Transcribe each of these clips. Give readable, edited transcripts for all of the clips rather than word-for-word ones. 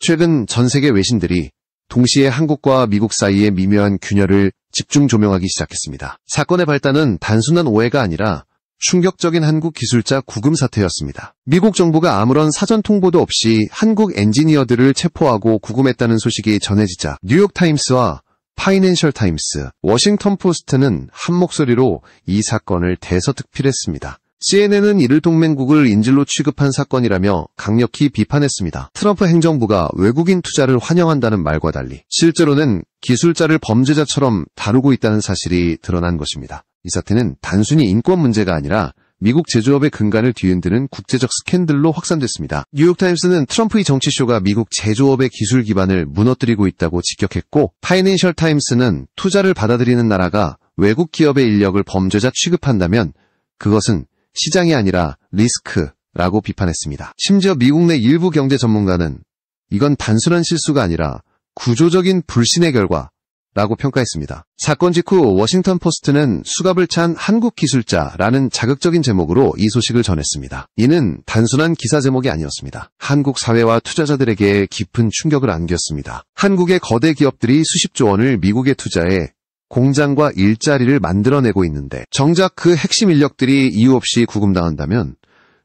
최근 전 세계 외신들이 동시에 한국과 미국 사이의 미묘한 균열을 집중 조명하기 시작했습니다. 사건의 발단은 단순한 오해가 아니라 충격적인 한국 기술자 구금 사태였습니다. 미국 정부가 아무런 사전 통보도 없이 한국 엔지니어들을 체포하고 구금했다는 소식이 전해지자 뉴욕타임스와 파이낸셜 타임스, 워싱턴 포스트는 한 목소리로 이 사건을 대서특필했습니다. CNN은 이를 동맹국을 인질로 취급한 사건이라며 강력히 비판했습니다. 트럼프 행정부가 외국인 투자를 환영한다는 말과 달리 실제로는 기술자를 범죄자처럼 다루고 있다는 사실이 드러난 것입니다. 이 사태는 단순히 인권 문제가 아니라 미국 제조업의 근간을 뒤흔드는 국제적 스캔들로 확산됐습니다. 뉴욕타임스는 트럼프의 정치쇼가 미국 제조업의 기술 기반을 무너뜨리고 있다고 직격했고, 파이낸셜 타임스는 투자를 받아들이는 나라가 외국 기업의 인력을 범죄자 취급한다면 그것은 시장이 아니라 리스크라고 비판했습니다. 심지어 미국 내 일부 경제 전문가는 이건 단순한 실수가 아니라 구조적인 불신의 결과라고 평가했습니다. 사건 직후 워싱턴 포스트는 수갑을 찬 한국 기술자라는 자극적인 제목으로 이 소식을 전했습니다. 이는 단순한 기사 제목이 아니었습니다. 한국 사회와 투자자들에게 깊은 충격을 안겼습니다. 한국의 거대 기업들이 수십조 원을 미국에 투자해 공장과 일자리를 만들어내고 있는데 정작 그 핵심 인력들이 이유 없이 구금당한다면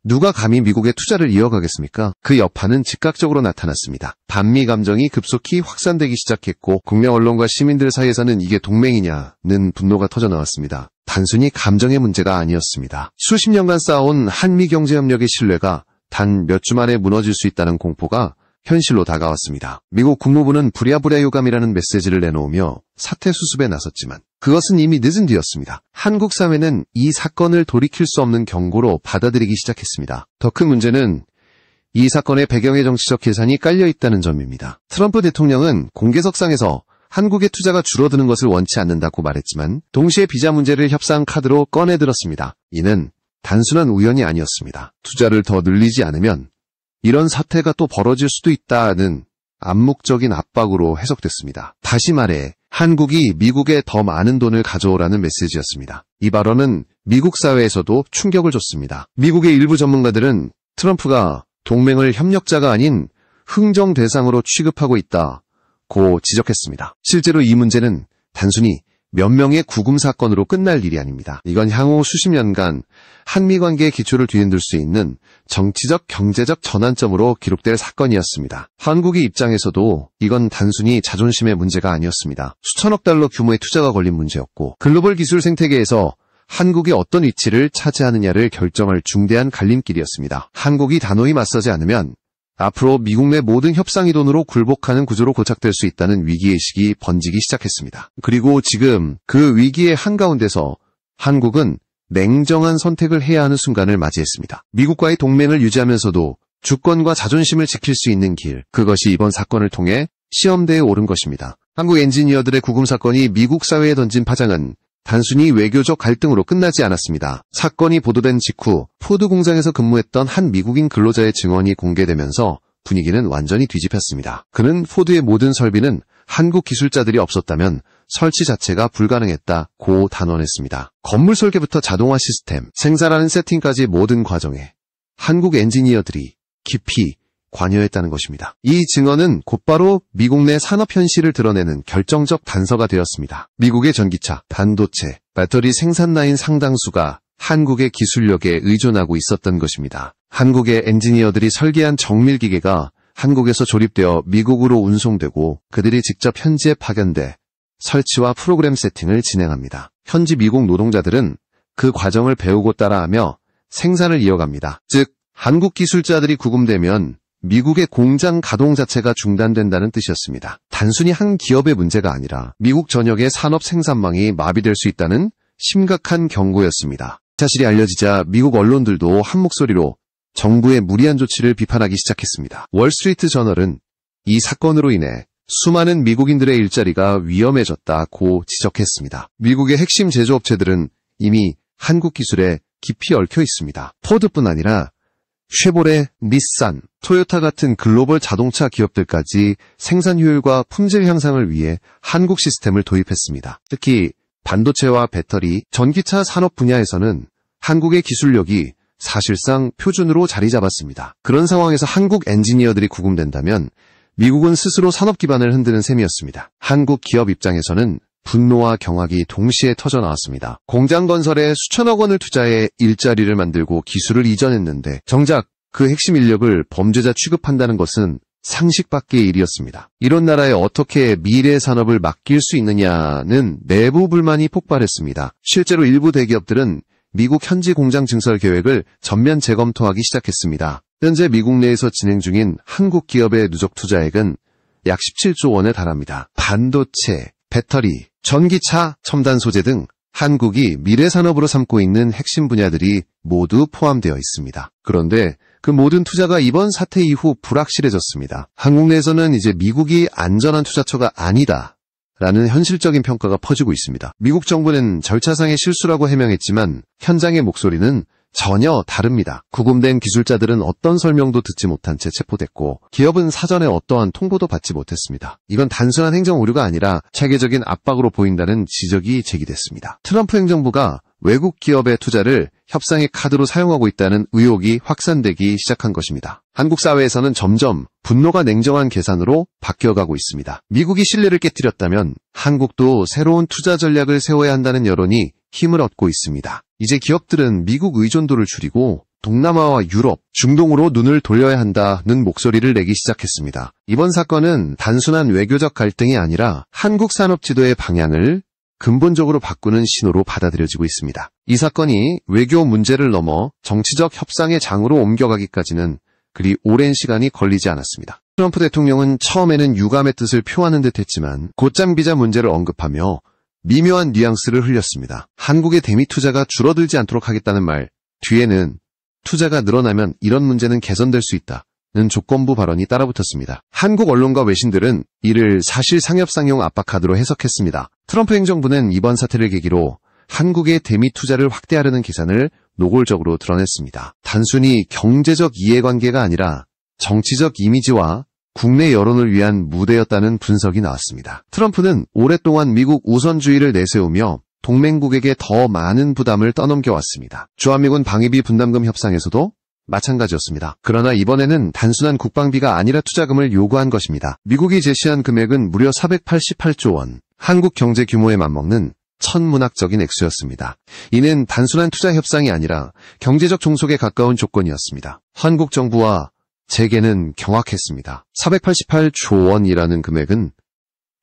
누가 감히 미국의 투자를 이어가겠습니까? 그 여파는 즉각적으로 나타났습니다. 반미 감정이 급속히 확산되기 시작했고 국내 언론과 시민들 사이에서는 이게 동맹이냐는 분노가 터져나왔습니다. 단순히 감정의 문제가 아니었습니다. 수십 년간 쌓아온 한미 경제협력의 신뢰가 단 몇 주 만에 무너질 수 있다는 공포가 현실로 다가왔습니다. 미국 국무부는 부랴부랴 유감이라는 메시지를 내놓으며 사태 수습에 나섰지만 그것은 이미 늦은 뒤였습니다. 한국 사회는 이 사건을 돌이킬 수 없는 경고로 받아들이기 시작했습니다. 더 큰 문제는 이 사건의 배경에 정치적 계산이 깔려있다는 점입니다. 트럼프 대통령은 공개석상에서 한국의 투자가 줄어드는 것을 원치 않는다고 말했지만 동시에 비자 문제를 협상 카드로 꺼내들었습니다. 이는 단순한 우연이 아니었습니다. 투자를 더 늘리지 않으면 이런 사태가 또 벌어질 수도 있다는 암묵적인 압박으로 해석됐습니다. 다시 말해 한국이 미국에 더 많은 돈을 가져오라는 메시지였습니다. 이 발언은 미국 사회에서도 충격을 줬습니다. 미국의 일부 전문가들은 트럼프가 동맹을 협력자가 아닌 흥정 대상으로 취급하고 있다고 지적했습니다. 실제로 이 문제는 단순히 몇 명의 구금 사건으로 끝날 일이 아닙니다. 이건 향후 수십 년간 한미 관계의 기초를 뒤흔들 수 있는 정치적, 경제적 전환점으로 기록될 사건이었습니다. 한국의 입장에서도 이건 단순히 자존심의 문제가 아니었습니다. 수천억 달러 규모의 투자가 걸린 문제였고 글로벌 기술 생태계에서 한국이 어떤 위치를 차지하느냐를 결정할 중대한 갈림길이었습니다. 한국이 단호히 맞서지 않으면 앞으로 미국 내 모든 협상이론으로 굴복하는 구조로 고착될 수 있다는 위기의식이 번지기 시작했습니다. 그리고 지금 그 위기의 한가운데서 한국은 냉정한 선택을 해야 하는 순간을 맞이했습니다. 미국과의 동맹을 유지하면서도 주권과 자존심을 지킬 수 있는 길, 그것이 이번 사건을 통해 시험대에 오른 것입니다. 한국 엔지니어들의 구금 사건이 미국 사회에 던진 파장은 단순히 외교적 갈등으로 끝나지 않았습니다. 사건이 보도된 직후 포드 공장에서 근무했던 한 미국인 근로자의 증언이 공개되면서 분위기는 완전히 뒤집혔습니다. 그는 포드의 모든 설비는 한국 기술자들이 없었다면 설치 자체가 불가능했다고 단언했습니다. 건물 설계부터 자동화 시스템, 생산하는 세팅까지 모든 과정에 한국 엔지니어들이 깊이 관여했다는 것입니다. 이 증언은 곧바로 미국 내 산업 현실을 드러내는 결정적 단서가 되었습니다. 미국의 전기차, 반도체, 배터리 생산 라인 상당수가 한국의 기술력에 의존하고 있었던 것입니다. 한국의 엔지니어들이 설계한 정밀기계가 한국에서 조립되어 미국으로 운송되고 그들이 직접 현지에 파견돼 설치와 프로그램 세팅을 진행합니다. 현지 미국 노동자들은 그 과정을 배우고 따라하며 생산을 이어갑니다. 즉, 한국 기술자들이 구금되면 미국의 공장 가동 자체가 중단된다는 뜻이었습니다. 단순히 한 기업의 문제가 아니라 미국 전역의 산업 생산망이 마비될 수 있다는 심각한 경고였습니다. 사실이 알려지자 미국 언론들도 한 목소리로 정부의 무리한 조치를 비판하기 시작했습니다. 월스트리트 저널은 이 사건으로 인해 수많은 미국인들의 일자리가 위험해졌다고 지적했습니다. 미국의 핵심 제조업체들은 이미 한국 기술에 깊이 얽혀 있습니다. 포드뿐 아니라 쉐보레, 닛산, 토요타 같은 글로벌 자동차 기업들까지 생산 효율과 품질 향상을 위해 한국 시스템을 도입했습니다. 특히 반도체와 배터리, 전기차 산업 분야에서는 한국의 기술력이 사실상 표준으로 자리 잡았습니다. 그런 상황에서 한국 엔지니어들이 구금된다면 미국은 스스로 산업 기반을 흔드는 셈이었습니다. 한국 기업 입장에서는 분노와 경악이 동시에 터져나왔습니다. 공장 건설에 수천억 원을 투자해 일자리를 만들고 기술을 이전했는데 정작 그 핵심 인력을 범죄자 취급한다는 것은 상식 밖의 일이었습니다. 이런 나라에 어떻게 미래 산업을 맡길 수 있느냐는 내부 불만이 폭발했습니다. 실제로 일부 대기업들은 미국 현지 공장 증설 계획을 전면 재검토하기 시작했습니다. 현재 미국 내에서 진행 중인 한국 기업의 누적 투자액은 약 17조 원에 달합니다. 반도체, 배터리, 전기차, 첨단 소재 등 한국이 미래 산업으로 삼고 있는 핵심 분야들이 모두 포함되어 있습니다. 그런데 그 모든 투자가 이번 사태 이후 불확실해졌습니다. 한국 내에서는 이제 미국이 안전한 투자처가 아니다 라는 현실적인 평가가 퍼지고 있습니다. 미국 정부는 절차상의 실수라고 해명했지만 현장의 목소리는 전혀 다릅니다. 구금된 기술자들은 어떤 설명도 듣지 못한 채 체포됐고 기업은 사전에 어떠한 통보도 받지 못했습니다. 이건 단순한 행정 오류가 아니라 체계적인 압박으로 보인다는 지적이 제기됐습니다. 트럼프 행정부가 외국 기업의 투자를 협상의 카드로 사용하고 있다는 의혹이 확산되기 시작한 것입니다. 한국 사회에서는 점점 분노가 냉정한 계산으로 바뀌어가고 있습니다. 미국이 신뢰를 깨뜨렸다면 한국도 새로운 투자 전략을 세워야 한다는 여론이 힘을 얻고 있습니다. 이제 기업들은 미국 의존도를 줄이고 동남아와 유럽, 중동으로 눈을 돌려야 한다는 목소리를 내기 시작했습니다. 이번 사건은 단순한 외교적 갈등이 아니라 한국 산업 지도의 방향을 근본적으로 바꾸는 신호로 받아들여지고 있습니다. 이 사건이 외교 문제를 넘어 정치적 협상의 장으로 옮겨가기까지는 그리 오랜 시간이 걸리지 않았습니다. 트럼프 대통령은 처음에는 유감의 뜻을 표하는 듯 했지만 곧장 비자 문제를 언급하며 미묘한 뉘앙스를 흘렸습니다. 한국의 대미 투자가 줄어들지 않도록 하겠다는 말 뒤에는 투자가 늘어나면 이런 문제는 개선될 수 있다는 조건부 발언이 따라붙었습니다. 한국 언론과 외신들은 이를 사실 상협상용 압박카드로 해석했습니다. 트럼프 행정부는 이번 사태를 계기로 한국의 대미 투자를 확대하려는 계산을 노골적으로 드러냈습니다. 단순히 경제적 이해관계가 아니라 정치적 이미지와 국내 여론을 위한 무대였다는 분석이 나왔습니다. 트럼프는 오랫동안 미국 우선주의를 내세우며 동맹국에게 더 많은 부담을 떠넘겨왔습니다. 주한미군 방위비 분담금 협상에서도 마찬가지였습니다. 그러나 이번에는 단순한 국방비가 아니라 투자금을 요구한 것입니다. 미국이 제시한 금액은 무려 488조 원, 한국 경제 규모에 맞먹는 천문학적인 액수였습니다. 이는 단순한 투자 협상이 아니라 경제적 종속에 가까운 조건이었습니다. 한국 정부와 재계는 경악했습니다. 488조 원이라는 금액은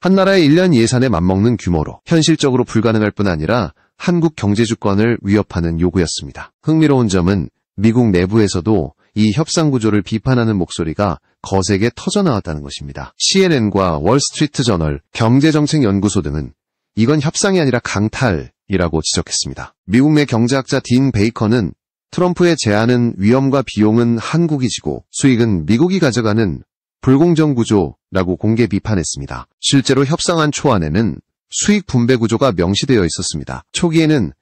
한 나라의 1년 예산에 맞먹는 규모로 현실적으로 불가능할 뿐 아니라 한국 경제 주권을 위협하는 요구였습니다. 흥미로운 점은 미국 내부에서도 이 협상 구조를 비판하는 목소리가 거세게 터져나왔다는 것입니다. CNN과 월스트리트 저널, 경제정책연구소 등은 이건 협상이 아니라 강탈이라고 지적했습니다. 미국 내 경제학자 딘 베이커는 트럼프의 제안은 위험과 비용은 한국이 지고 수익은 미국이 가져가는 불공정 구조라고 공개 비판했습니다. 실제로 협상안 초안에는 수익 분배 구조가 명시되어 있었습니다. 초기에는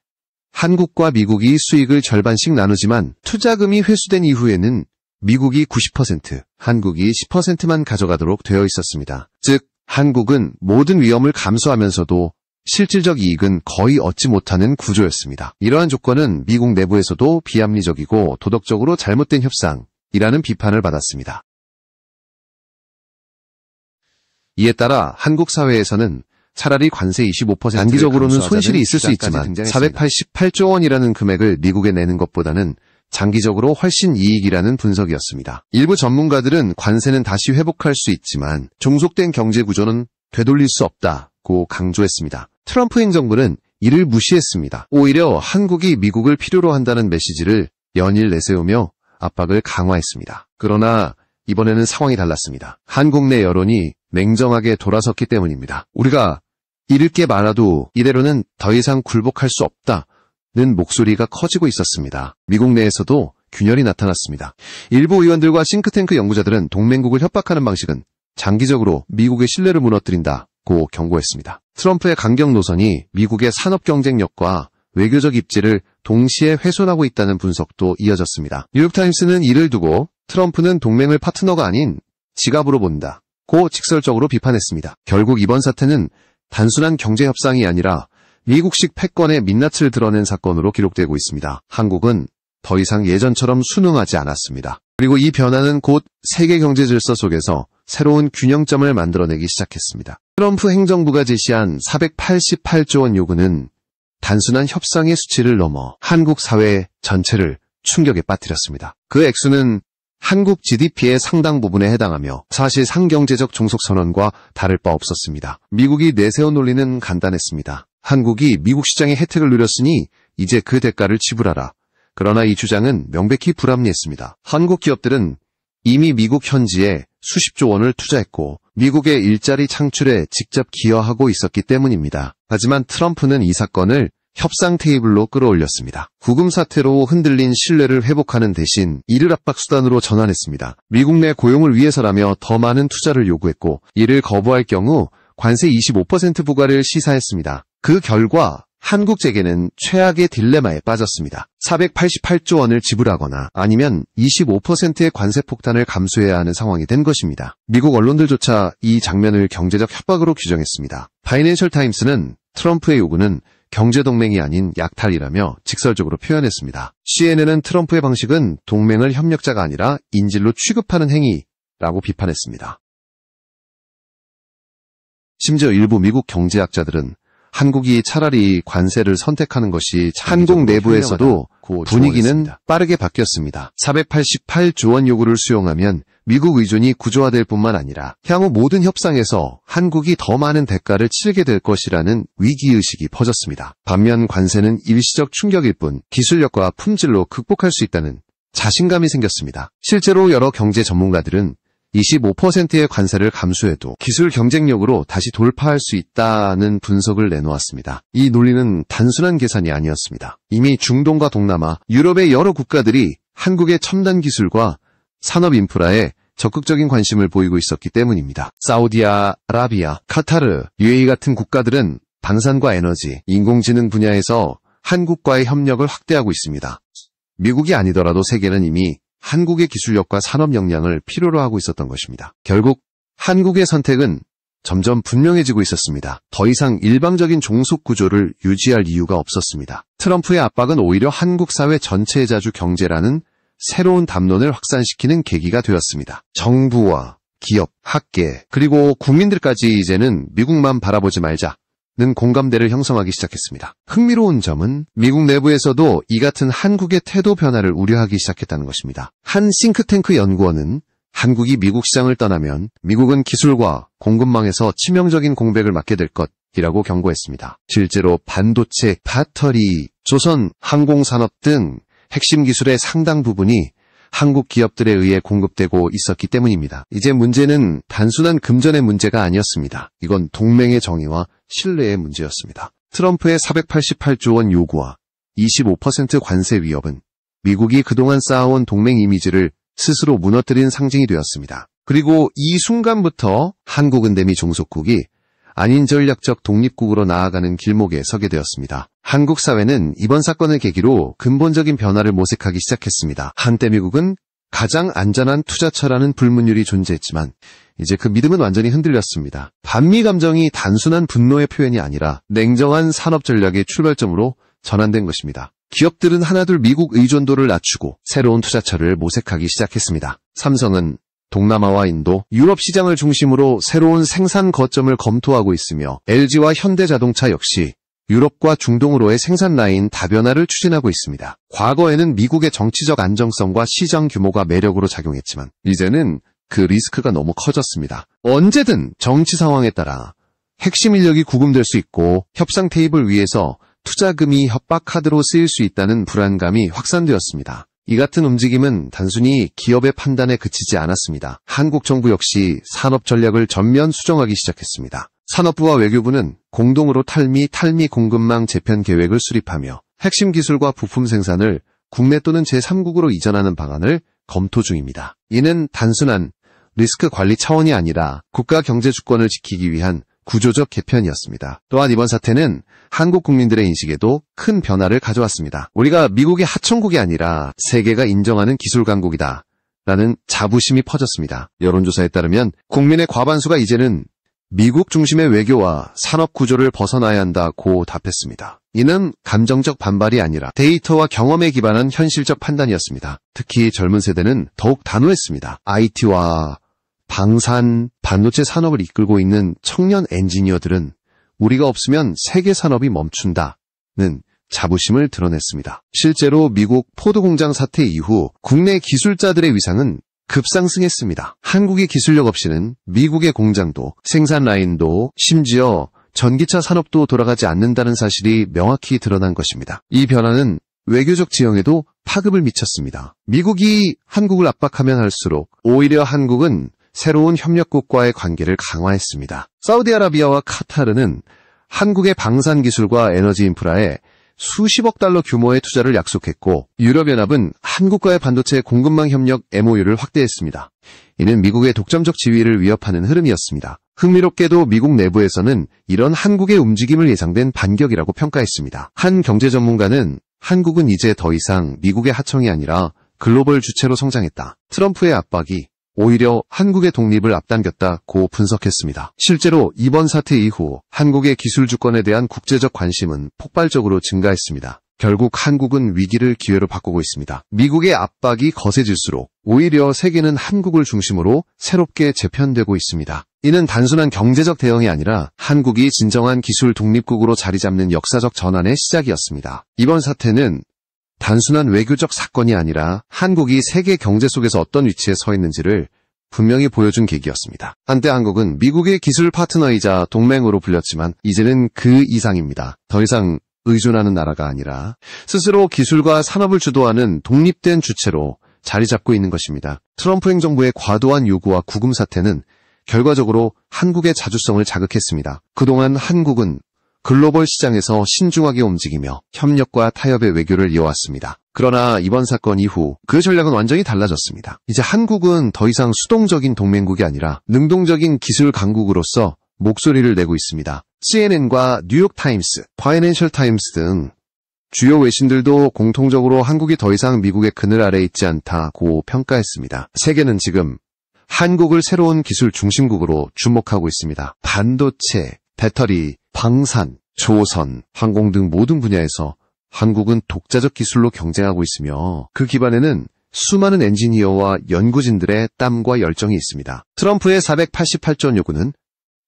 한국과 미국이 수익을 절반씩 나누지만 투자금이 회수된 이후에는 미국이 90%, 한국이 10%만 가져가도록 되어 있었습니다. 즉, 한국은 모든 위험을 감수하면서도 실질적 이익은 거의 얻지 못하는 구조였습니다. 이러한 조건은 미국 내부에서도 비합리적이고 도덕적으로 잘못된 협상이라는 비판을 받았습니다. 이에 따라 한국 사회에서는 차라리 관세 25% 단기적으로는 손실이 있을 수 있지만 488조 원이라는 금액을 미국에 내는 것보다는 장기적으로 훨씬 이익이라는 분석이었습니다. 일부 전문가들은 관세는 다시 회복할 수 있지만 종속된 경제 구조는 되돌릴 수 없다고 강조했습니다. 트럼프 행정부는 이를 무시했습니다. 오히려 한국이 미국을 필요로 한다는 메시지를 연일 내세우며 압박을 강화했습니다. 그러나 이번에는 상황이 달랐습니다. 한국 내 여론이 냉정하게 돌아섰기 때문입니다. 우리가 잃을 게 많아도 이대로는 더 이상 굴복할 수 없다는 목소리가 커지고 있었습니다. 미국 내에서도 균열이 나타났습니다. 일부 의원들과 싱크탱크 연구자들은 동맹국을 협박하는 방식은 장기적으로 미국의 신뢰를 무너뜨린다고 경고했습니다. 트럼프의 강경 노선이 미국의 산업 경쟁력과 외교적 입지를 동시에 훼손하고 있다는 분석도 이어졌습니다. 뉴욕타임스는 이를 두고 트럼프는 동맹을 파트너가 아닌 지갑으로 본다고 직설적으로 비판했습니다. 결국 이번 사태는 단순한 경제협상이 아니라 미국식 패권의 민낯을 드러낸 사건으로 기록되고 있습니다. 한국은 더 이상 예전처럼 순응하지 않았습니다. 그리고 이 변화는 곧 세계 경제 질서 속에서 새로운 균형점을 만들어내기 시작했습니다. 트럼프 행정부가 제시한 488조 원 요구는 단순한 협상의 수치를 넘어 한국 사회 전체를 충격에 빠뜨렸습니다. 그 액수는 한국 GDP의 상당 부분에 해당하며 사실상 경제적 종속선언과 다를 바 없었습니다. 미국이 내세운 논리는 간단했습니다. 한국이 미국 시장의 혜택을 누렸으니 이제 그 대가를 지불하라. 그러나 이 주장은 명백히 불합리했습니다. 한국 기업들은 이미 미국 현지에 수십조 원을 투자했고 미국의 일자리 창출에 직접 기여하고 있었기 때문입니다. 하지만 트럼프는 이 사건을 협상 테이블로 끌어올렸습니다. 구금 사태로 흔들린 신뢰를 회복하는 대신 이를 압박 수단으로 전환했습니다. 미국 내 고용을 위해서라며 더 많은 투자를 요구했고 이를 거부할 경우 관세 25% 부과를 시사했습니다. 그 결과 한국 재계는 최악의 딜레마에 빠졌습니다. 488조 원을 지불하거나 아니면 25%의 관세 폭탄을 감수해야 하는 상황이 된 것입니다. 미국 언론들조차 이 장면을 경제적 협박으로 규정했습니다. 파이낸셜 타임스는 트럼프의 요구는 경제동맹이 아닌 약탈이라며 직설적으로 표현했습니다. CNN은 트럼프의 방식은 동맹을 협력자가 아니라 인질로 취급하는 행위라고 비판했습니다. 심지어 일부 미국 경제학자들은 한국이 차라리 관세를 선택하는 것이 한국 내부에서도 분위기는 빠르게 바뀌었습니다. 488조 원 요구를 수용하면 미국 의존이 구조화될 뿐만 아니라 향후 모든 협상에서 한국이 더 많은 대가를 치르게 될 것이라는 위기의식이 퍼졌습니다. 반면 관세는 일시적 충격일 뿐 기술력과 품질로 극복할 수 있다는 자신감이 생겼습니다. 실제로 여러 경제 전문가들은 25%의 관세를 감수해도 기술 경쟁력으로 다시 돌파할 수 있다는 분석을 내놓았습니다. 이 논리는 단순한 계산이 아니었습니다. 이미 중동과 동남아, 유럽의 여러 국가들이 한국의 첨단 기술과 산업 인프라에 적극적인 관심을 보이고 있었기 때문입니다. 사우디아라비아, 카타르, UAE 같은 국가들은 방산과 에너지, 인공지능 분야에서 한국과의 협력을 확대하고 있습니다. 미국이 아니더라도 세계는 이미 한국의 기술력과 산업 역량을 필요로 하고 있었던 것입니다. 결국 한국의 선택은 점점 분명해지고 있었습니다. 더 이상 일방적인 종속 구조를 유지할 이유가 없었습니다. 트럼프의 압박은 오히려 한국 사회 전체의 자주 경제라는 새로운 담론을 확산시키는 계기가 되었습니다. 정부와 기업, 학계, 그리고 국민들까지 이제는 미국만 바라보지 말자. 는 공감대를 형성하기 시작했습니다. 흥미로운 점은 미국 내부에서도 이 같은 한국의 태도 변화를 우려하기 시작했다는 것입니다. 한 싱크탱크 연구원은 한국이 미국 시장을 떠나면 미국은 기술과 공급망에서 치명적인 공백을 맞게 될 것이라고 경고했습니다. 실제로 반도체, 배터리, 조선, 항공산업 등 핵심 기술의 상당 부분이 한국 기업들에 의해 공급되고 있었기 때문입니다. 이제 문제는 단순한 금전의 문제가 아니었습니다. 이건 동맹의 정의와 신뢰의 문제였습니다. 트럼프의 488조 원 요구와 25% 관세 위협은 미국이 그동안 쌓아온 동맹 이미지를 스스로 무너뜨린 상징이 되었습니다. 그리고 이 순간부터 한국은 대미 종속국이 아닌 전략적 독립국으로 나아가는 길목에 서게 되었습니다. 한국 사회는 이번 사건을 계기로 근본적인 변화를 모색하기 시작했습니다. 한때 미국은 가장 안전한 투자처라는 불문율이 존재했지만 이제 그 믿음은 완전히 흔들렸습니다. 반미 감정이 단순한 분노의 표현이 아니라 냉정한 산업 전략의 출발점으로 전환된 것입니다. 기업들은 하나둘 미국 의존도를 낮추고 새로운 투자처를 모색하기 시작했습니다. 삼성은 동남아와 인도, 유럽 시장을 중심으로 새로운 생산 거점을 검토하고 있으며 LG와 현대자동차 역시 유럽과 중동으로의 생산 라인 다변화를 추진하고 있습니다. 과거에는 미국의 정치적 안정성과 시장 규모가 매력으로 작용했지만 이제는 그 리스크가 너무 커졌습니다. 언제든 정치 상황에 따라 핵심 인력이 구금될 수 있고 협상 테이블 위에서 투자금이 협박 카드로 쓰일 수 있다는 불안감이 확산되었습니다. 이 같은 움직임은 단순히 기업의 판단에 그치지 않았습니다. 한국 정부 역시 산업 전략을 전면 수정하기 시작했습니다. 산업부와 외교부는 공동으로 탈미 공급망 재편 계획을 수립하며 핵심 기술과 부품 생산을 국내 또는 제3국으로 이전하는 방안을 검토 중입니다. 이는 단순한 리스크 관리 차원이 아니라 국가 경제 주권을 지키기 위한 구조적 개편이었습니다. 또한 이번 사태는 한국 국민들의 인식에도 큰 변화를 가져왔습니다. 우리가 미국의 하청국이 아니라 세계가 인정하는 기술 강국이다 라는 자부심이 퍼졌습니다. 여론조사에 따르면 국민의 과반수가 이제는 미국 중심의 외교와 산업 구조를 벗어나야 한다고 답했습니다. 이는 감정적 반발이 아니라 데이터와 경험에 기반한 현실적 판단이었습니다. 특히 젊은 세대는 더욱 단호했습니다. IT와 방산, 반도체 산업을 이끌고 있는 청년 엔지니어들은 우리가 없으면 세계 산업이 멈춘다는 자부심을 드러냈습니다. 실제로 미국 포드 공장 사태 이후 국내 기술자들의 위상은 급상승했습니다. 한국의 기술력 없이는 미국의 공장도 생산 라인도 심지어 전기차 산업도 돌아가지 않는다는 사실이 명확히 드러난 것입니다. 이 변화는 외교적 지형에도 파급을 미쳤습니다. 미국이 한국을 압박하면 할수록 오히려 한국은 새로운 협력국과의 관계를 강화했습니다. 사우디아라비아와 카타르는 한국의 방산 기술과 에너지 인프라에 수십억 달러 규모의 투자를 약속했고 유럽연합은 한국과의 반도체 공급망 협력 MOU를 확대했습니다. 이는 미국의 독점적 지위를 위협하는 흐름이었습니다. 흥미롭게도 미국 내부에서는 이런 한국의 움직임을 예상된 반격이라고 평가했습니다. 한 경제 전문가는 한국은 이제 더 이상 미국의 하청이 아니라 글로벌 주체로 성장했다. 트럼프의 압박이 오히려 한국의 독립을 앞당겼다고 분석했습니다. 실제로 이번 사태 이후 한국의 기술 주권에 대한 국제적 관심은 폭발적으로 증가했습니다. 결국 한국은 위기를 기회로 바꾸고 있습니다. 미국의 압박이 거세질수록 오히려 세계는 한국을 중심으로 새롭게 재편되고 있습니다. 이는 단순한 경제적 대응이 아니라 한국이 진정한 기술 독립국으로 자리 잡는 역사적 전환의 시작이었습니다. 이번 사태는 단순한 외교적 사건이 아니라 한국이 세계 경제 속에서 어떤 위치에 서 있는지를 분명히 보여준 계기였습니다. 한때 한국은 미국의 기술 파트너이자 동맹으로 불렸지만 이제는 그 이상입니다. 더 이상 의존하는 나라가 아니라 스스로 기술과 산업을 주도하는 독립된 주체로 자리 잡고 있는 것입니다. 트럼프 행정부의 과도한 요구와 구금 사태는 결과적으로 한국의 자주성을 자극했습니다. 그동안 한국은 글로벌 시장에서 신중하게 움직이며 협력과 타협의 외교를 이어왔습니다. 그러나 이번 사건 이후 그 전략은 완전히 달라졌습니다. 이제 한국은 더 이상 수동적인 동맹국이 아니라 능동적인 기술 강국으로서 목소리를 내고 있습니다. CNN과 뉴욕타임스, 파이낸셜 타임스 등 주요 외신들도 공통적으로 한국이 더 이상 미국의 그늘 아래에 있지 않다고 평가했습니다. 세계는 지금 한국을 새로운 기술 중심국으로 주목하고 있습니다. 반도체, 배터리, 방산, 조선, 항공 등 모든 분야에서 한국은 독자적 기술로 경쟁하고 있으며 그 기반에는 수많은 엔지니어와 연구진들의 땀과 열정이 있습니다. 트럼프의 488조 요구는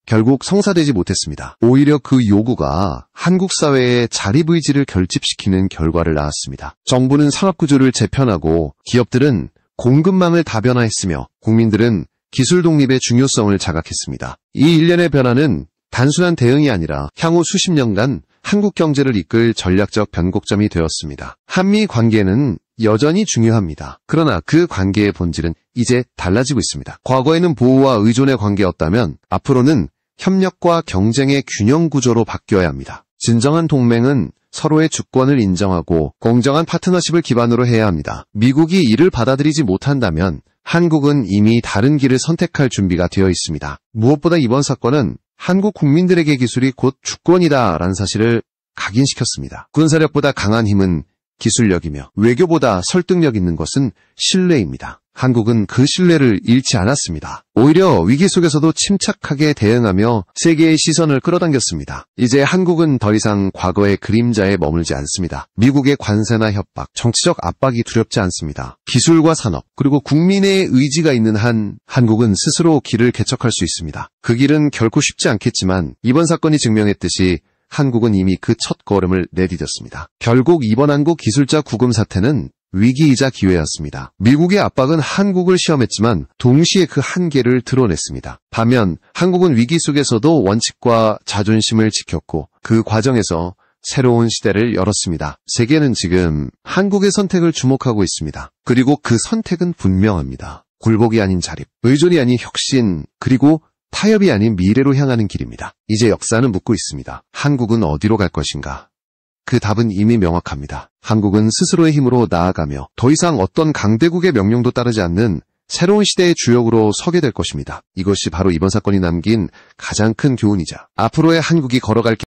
결국 성사되지 못했습니다. 오히려 그 요구가 한국 사회의 자립의지를 결집시키는 결과를 낳았습니다. 정부는 산업구조를 재편하고 기업들은 공급망을 다변화했으며 국민들은 기술 독립의 중요성을 자각했습니다. 이 일련의 변화는 단순한 대응이 아니라 향후 수십 년간 한국 경제를 이끌 전략적 변곡점이 되었습니다. 한미 관계는 여전히 중요합니다. 그러나 그 관계의 본질은 이제 달라지고 있습니다. 과거에는 보호와 의존의 관계였다면 앞으로는 협력과 경쟁의 균형 구조로 바뀌어야 합니다. 진정한 동맹은 서로의 주권을 인정하고 공정한 파트너십을 기반으로 해야 합니다. 미국이 이를 받아들이지 못한다면 한국은 이미 다른 길을 선택할 준비가 되어 있습니다. 무엇보다 이번 사건은 한국 국민들에게 기술이 곧 주권이다라는 사실을 각인시켰습니다. 군사력보다 강한 힘은 기술력이며 외교보다 설득력 있는 것은 신뢰입니다. 한국은 그 신뢰를 잃지 않았습니다. 오히려 위기 속에서도 침착하게 대응하며 세계의 시선을 끌어당겼습니다. 이제 한국은 더 이상 과거의 그림자에 머물지 않습니다. 미국의 관세나 협박, 정치적 압박이 두렵지 않습니다. 기술과 산업, 그리고 국민의 의지가 있는 한 한국은 스스로 길을 개척할 수 있습니다. 그 길은 결코 쉽지 않겠지만 이번 사건이 증명했듯이 한국은 이미 그 첫 걸음을 내디뎠습니다. 결국 이번 한국 기술자 구금 사태는 위기이자 기회였습니다. 미국의 압박은 한국을 시험했지만 동시에 그 한계를 드러냈습니다. 반면 한국은 위기 속에서도 원칙과 자존심을 지켰고 그 과정에서 새로운 시대를 열었습니다. 세계는 지금 한국의 선택을 주목하고 있습니다. 그리고 그 선택은 분명합니다. 굴복이 아닌 자립, 의존이 아닌 혁신, 그리고 타협이 아닌 미래로 향하는 길입니다. 이제 역사는 묻고 있습니다. 한국은 어디로 갈 것인가? 그 답은 이미 명확합니다. 한국은 스스로의 힘으로 나아가며 더 이상 어떤 강대국의 명령도 따르지 않는 새로운 시대의 주역으로 서게 될 것입니다. 이것이 바로 이번 사건이 남긴 가장 큰 교훈이자 앞으로의 한국이 걸어갈